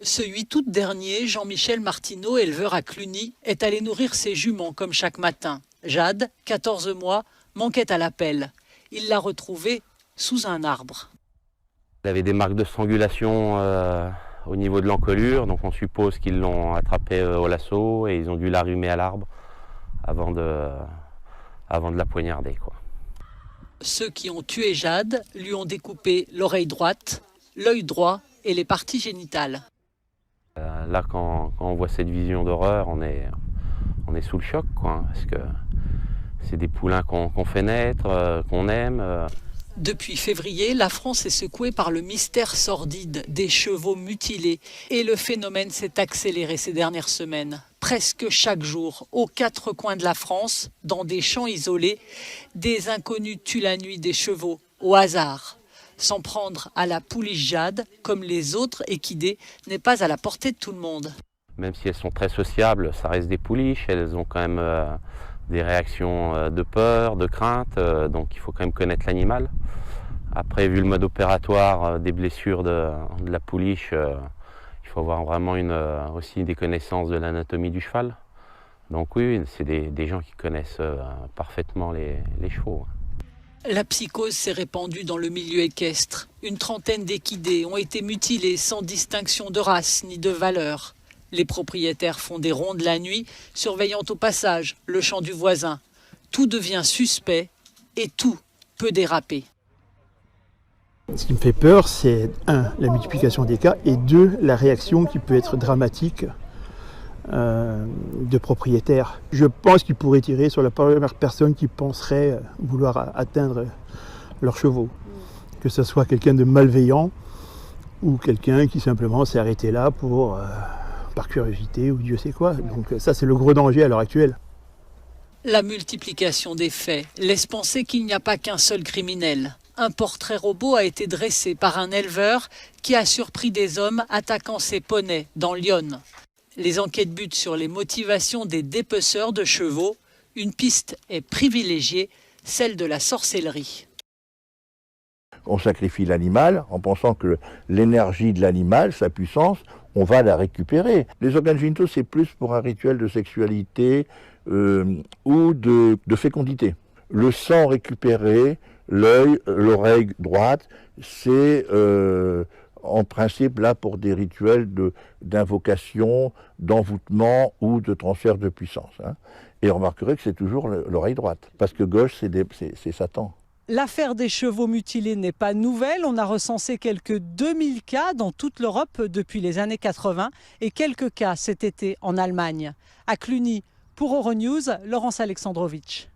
Ce 8 août dernier, Jean-Michel Martineau, éleveur à Cluny, est allé nourrir ses juments comme chaque matin. Jade, 14 mois, manquait à l'appel. Il l'a retrouvée sous un arbre. Il avait des marques de strangulation au niveau de l'encolure, donc on suppose qu'ils l'ont attrapée au lasso et ils ont dû l'arrimer à l'arbre avant de la poignarder, quoi. Ceux qui ont tué Jade lui ont découpé l'oreille droite, l'œil droit et les parties génitales. Là, quand on voit cette vision d'horreur, on est sous le choc, quoi, parce que c'est des poulains qu'on fait naître, qu'on aime. Depuis février, la France est secouée par le mystère sordide des chevaux mutilés et le phénomène s'est accéléré ces dernières semaines. Presque chaque jour, aux quatre coins de la France, dans des champs isolés, des inconnus tuent la nuit des chevaux, au hasard. S'en prendre à la pouliche Jade, comme les autres équidés, n'est pas à la portée de tout le monde. Même si elles sont très sociables, ça reste des pouliches, elles ont quand même des réactions de peur, de crainte, donc il faut quand même connaître l'animal. Après, vu le mode opératoire des blessures de la pouliche, il faut avoir vraiment aussi des connaissances de l'anatomie du cheval. Donc oui, c'est des gens qui connaissent parfaitement les chevaux. La psychose s'est répandue dans le milieu équestre. Une trentaine d'équidés ont été mutilés sans distinction de race ni de valeur. Les propriétaires font des rondes la nuit, surveillant au passage le champ du voisin. Tout devient suspect et tout peut déraper. Ce qui me fait peur, c'est 1, la multiplication des cas, et 2, la réaction qui peut être dramatique de propriétaires. Je pense qu'ils pourraient tirer sur la première personne qui penserait vouloir atteindre leurs chevaux. Que ce soit quelqu'un de malveillant ou quelqu'un qui simplement s'est arrêté là par curiosité ou Dieu sait quoi. Donc ça, c'est le gros danger à l'heure actuelle. La multiplication des faits laisse penser qu'il n'y a pas qu'un seul criminel. Un portrait robot a été dressé par un éleveur qui a surpris des hommes attaquant ses poneys dans l'Yonne. Les enquêtes butent sur les motivations des dépeceurs de chevaux. Une piste est privilégiée, celle de la sorcellerie. On sacrifie l'animal en pensant que l'énergie de l'animal, sa puissance, on va la récupérer. Les organes génitaux, c'est plus pour un rituel de sexualité ou de fécondité. Le sang récupéré, l'œil, l'oreille droite, c'est en principe là pour des rituels d'invocation, d'envoûtement ou de transfert de puissance. Et on remarquerait que c'est toujours l'oreille droite, parce que gauche, c'est Satan. L'affaire des chevaux mutilés n'est pas nouvelle. On a recensé quelques 2000 cas dans toute l'Europe depuis les années 80 et quelques cas cet été en Allemagne. À Cluny, pour Euronews, Laurence Alexandrovitch.